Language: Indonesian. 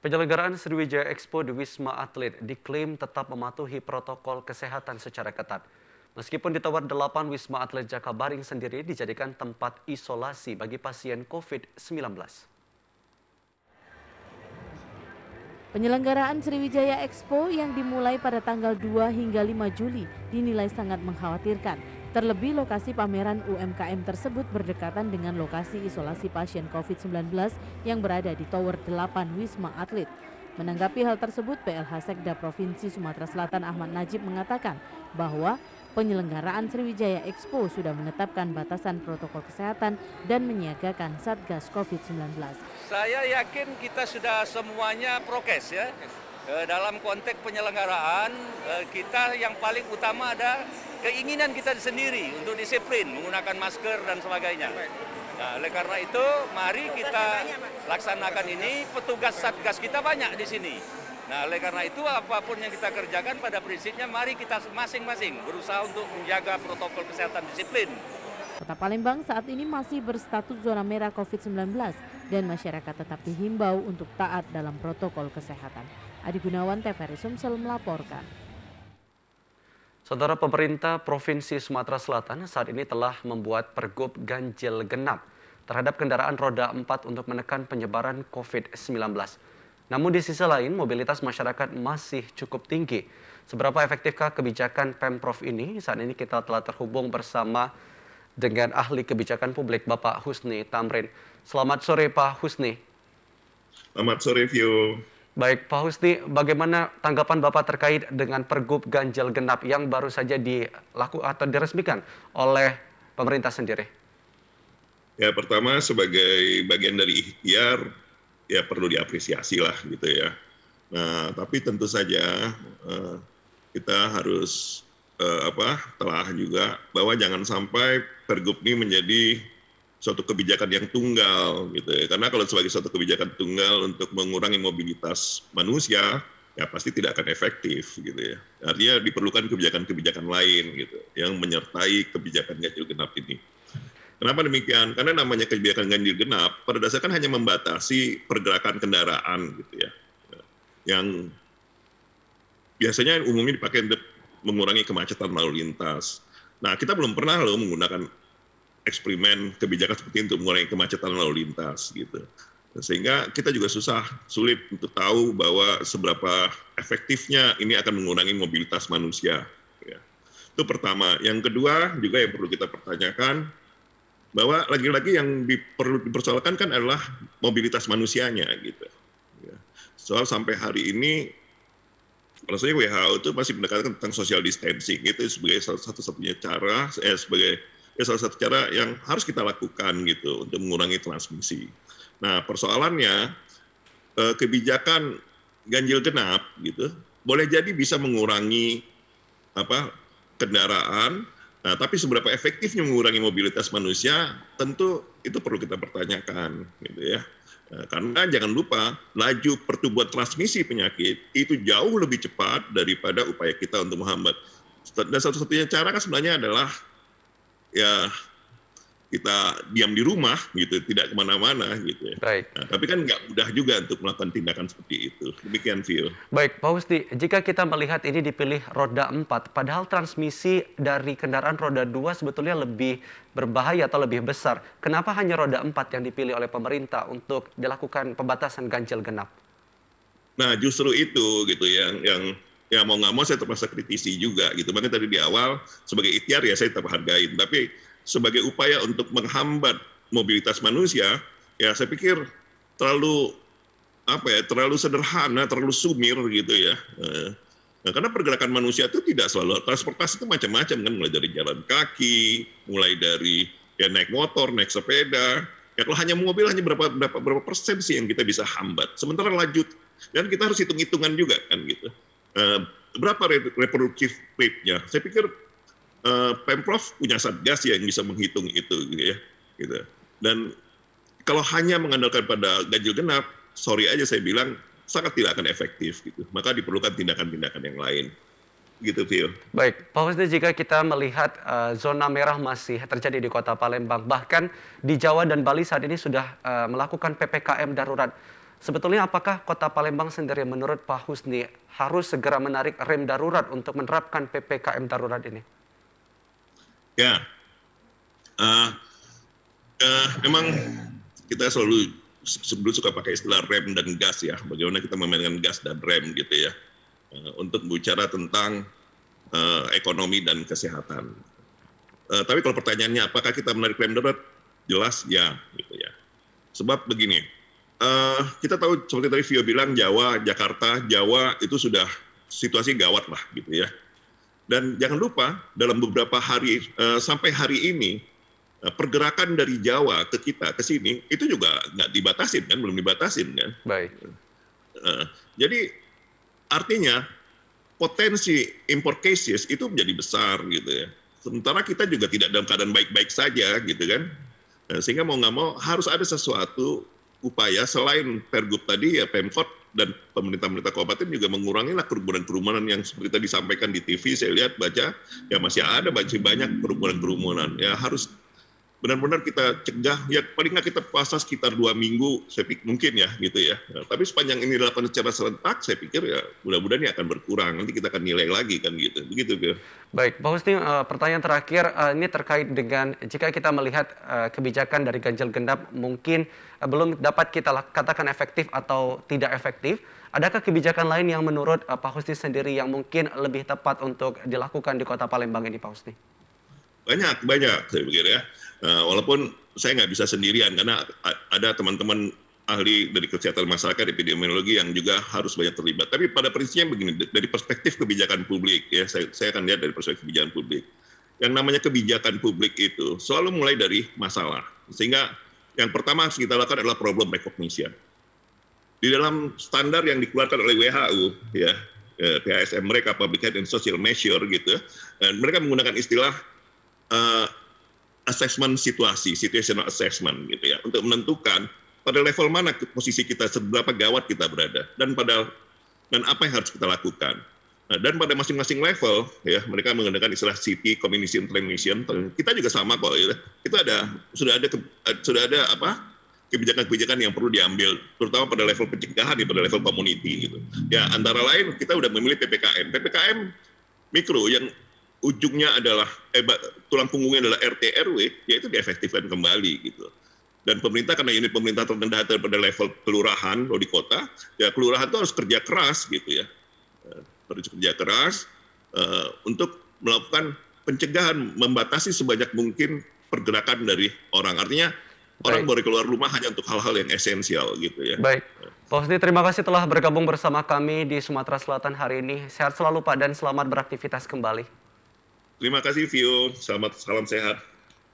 Penyelenggaraan Sriwijaya Expo di Wisma Atlet diklaim tetap mematuhi protokol kesehatan secara ketat. Meskipun di Tower 8 Wisma Atlet Jakabaring sendiri dijadikan tempat isolasi bagi pasien COVID-19. Penyelenggaraan Sriwijaya Expo yang dimulai pada tanggal 2 hingga 5 Juli dinilai sangat mengkhawatirkan. Terlebih lokasi pameran UMKM tersebut berdekatan dengan lokasi isolasi pasien COVID-19 yang berada di Tower 8 Wisma Atlet. Menanggapi hal tersebut, PLH Sekda Provinsi Sumatera Selatan Ahmad Najib mengatakan bahwa penyelenggaraan Sriwijaya Expo sudah menetapkan batasan protokol kesehatan dan menyiagakan Satgas COVID-19. Saya yakin kita sudah semuanya prokes ya. Dalam konteks penyelenggaraan, kita yang paling utama ada keinginan kita sendiri untuk disiplin, menggunakan masker dan sebagainya. Nah, oleh karena itu, mari kita laksanakan ini, petugas Satgas kita banyak di sini. Nah, oleh karena itu, apapun yang kita kerjakan pada prinsipnya, mari kita masing-masing berusaha untuk menjaga protokol kesehatan disiplin. Kota Palembang saat ini masih berstatus zona merah COVID-19 dan masyarakat tetap dihimbau untuk taat dalam protokol kesehatan. Adi Gunawan, TVRI Sumsel melaporkan. Saudara, pemerintah Provinsi Sumatera Selatan saat ini telah membuat pergub ganjil genap terhadap kendaraan roda 4 untuk menekan penyebaran COVID-19. Namun di sisi lain, mobilitas masyarakat masih cukup tinggi. Seberapa efektifkah kebijakan Pemprov ini? Saat ini kita telah terhubung bersama dengan ahli kebijakan publik Bapak Husni Tamrin. Selamat sore Pak Husni. Selamat sore, Vio. Baik Pak Husni, bagaimana tanggapan Bapak terkait dengan Pergub Ganjil Genap yang baru saja dilakukan atau diresmikan oleh pemerintah sendiri? Ya, pertama sebagai bagian dari ikhtiar, ya perlu diapresiasi lah gitu ya. Nah, tapi tentu saja kita harus telah juga bahwa jangan sampai Pergub ini menjadi suatu kebijakan yang tunggal gitu ya. Karena kalau sebagai suatu kebijakan tunggal untuk mengurangi mobilitas manusia, ya pasti tidak akan efektif gitu ya. Artinya diperlukan kebijakan-kebijakan lain gitu yang menyertai kebijakan ganjil genap ini. Kenapa demikian? Karena namanya kebijakan ganjil genap pada dasarnya kan hanya membatasi pergerakan kendaraan gitu ya. Yang biasanya umumnya dipakai untuk mengurangi kemacetan lalu lintas. Nah, kita belum pernah loh menggunakan eksperimen kebijakan seperti itu untuk mengurangi kemacetan lalu lintas gitu. Sehingga kita juga sulit untuk tahu bahwa seberapa efektifnya ini akan mengurangi mobilitas manusia. Ya. Itu pertama. Yang kedua juga yang perlu kita pertanyakan bahwa lagi-lagi yang perlu dipersoalkan kan adalah mobilitas manusianya gitu. Ya. Soal sampai hari ini rasanya WHO itu masih mendekatkan tentang social distancing itu sebagai satu-satunya cara, sebagai salah satu cara yang harus kita lakukan gitu untuk mengurangi transmisi. Nah, persoalannya kebijakan ganjil genap gitu boleh jadi bisa mengurangi kendaraan, nah, tapi seberapa efektifnya mengurangi mobilitas manusia tentu itu perlu kita pertanyakan gitu ya. Karena jangan lupa laju pertumbuhan transmisi penyakit itu jauh lebih cepat daripada upaya kita untuk menghambat. Dan satu-satunya cara kan sebenarnya adalah ya kita diam di rumah gitu, tidak kemana-mana gitu ya. Baik. Nah, tapi kan nggak mudah juga untuk melakukan tindakan seperti itu. Demikian, Phil. Baik, Pak Husni, jika kita melihat ini dipilih roda 4, padahal transmisi dari kendaraan roda 2 sebetulnya lebih berbahaya atau lebih besar. Kenapa hanya roda 4 yang dipilih oleh pemerintah untuk dilakukan pembatasan ganjil genap? Nah, justru itu gitu yang ya mau nggak mau saya terpaksa kritisi juga gitu. Makanya tadi di awal sebagai ikhtiar ya saya tetap hargain, tapi sebagai upaya untuk menghambat mobilitas manusia, ya saya pikir terlalu terlalu sederhana, terlalu sumir gitu ya. Nah, karena pergerakan manusia itu tidak selalu transportasi itu macam-macam kan, mulai dari jalan kaki, mulai dari ya naik motor, naik sepeda. Ya kalau hanya mobil hanya berapa persen sih yang kita bisa hambat. Sementara laju dan kita harus hitung-hitungan juga kan gitu. Berapa reproductive rate-nya? Saya pikir Pemprov punya satgas yang bisa menghitung itu gitu ya. Gitu. Dan kalau hanya mengandalkan pada ganjil genap, sorry aja saya bilang sangat tidak akan efektif gitu. Maka diperlukan tindakan-tindakan yang lain. Gitu, Phil. Baik, Pak Husni, jika kita melihat zona merah masih terjadi di Kota Palembang, bahkan di Jawa dan Bali saat ini sudah melakukan PPKM darurat. Sebetulnya apakah Kota Palembang sendiri menurut Pak Husni harus segera menarik rem darurat untuk menerapkan PPKM darurat ini? Ya, uh, memang kita selalu sebelum suka pakai istilah rem dan gas ya, bagaimana kita memainkan gas dan rem gitu ya, untuk bicara tentang ekonomi dan kesehatan. Tapi kalau pertanyaannya apakah kita menarik rem darurat, jelas ya, gitu ya. Sebab begini, kita tahu seperti tadi Vio bilang Jawa, Jakarta, Jawa itu sudah situasi gawat lah gitu ya. Dan jangan lupa dalam beberapa hari sampai hari ini pergerakan dari Jawa ke kita ke sini itu juga nggak dibatasin kan, belum dibatasin kan. Baik. Jadi artinya potensi import cases itu menjadi besar gitu ya. Sementara kita juga tidak dalam keadaan baik-baik saja gitu kan. Sehingga mau nggak mau harus ada sesuatu upaya selain Pergub tadi ya Pemkot dan pemerintah-pemerintah kabupaten juga mengurangi lah kerumunan-kerumunan yang seperti tadi disampaikan di TV, saya lihat baca ya masih ada banyak kerumunan-kerumunan. Ya harus benar-benar kita cegah, ya paling nggak kita puasa sekitar 2 minggu, saya pikir mungkin ya gitu ya. Tapi sepanjang ini dilakukan secara serentak, saya pikir ya mudah-mudahan ini akan berkurang, nanti kita akan nilai lagi kan gitu, begitu Phil. Baik, Pak Husni, pertanyaan terakhir ini terkait dengan jika kita melihat kebijakan dari ganjil genap mungkin belum dapat kita katakan efektif atau tidak efektif, adakah kebijakan lain yang menurut Pak Husni sendiri yang mungkin lebih tepat untuk dilakukan di Kota Palembang ini, Pak Husni? Banyak saya pikir ya. Walaupun saya nggak bisa sendirian karena ada teman-teman ahli dari kesehatan masyarakat, epidemiologi yang juga harus banyak terlibat. Tapi pada prinsipnya begini, dari perspektif kebijakan publik ya, saya akan lihat dari perspektif kebijakan publik. Yang namanya kebijakan publik itu selalu mulai dari masalah. Sehingga yang pertama harus kita lakukan adalah problem recognition. Di dalam standar yang dikeluarkan oleh WHO ya, PHSM mereka, Public Health and Social Measure gitu, dan mereka menggunakan istilah assessment situasi, situational assessment gitu ya, untuk menentukan pada level mana posisi kita, seberapa gawat kita berada, dan apa yang harus kita lakukan. Dan pada masing-masing level ya, mereka menggunakan istilah city community transmission. Kita juga sama kok ya. Itu sudah ada kebijakan-kebijakan yang perlu diambil, terutama pada level pencegahan pada level community gitu. Ya antara lain kita udah memilih PPKM mikro yang ujungnya adalah tulang punggungnya adalah RT RW, yaitu diefektifkan kembali gitu. Dan pemerintah karena unit pemerintah terendah pada level kelurahan atau di kota, ya kelurahan itu harus kerja keras gitu ya, harus kerja keras untuk melakukan pencegahan, membatasi sebanyak mungkin pergerakan dari orang. Artinya orang boleh keluar rumah hanya untuk hal-hal yang esensial gitu ya. Baik, Pak Husni, terima kasih telah bergabung bersama kami di Sumatera Selatan hari ini. Sehat selalu Pak dan selamat beraktivitas kembali. Terima kasih Vio, salam sehat.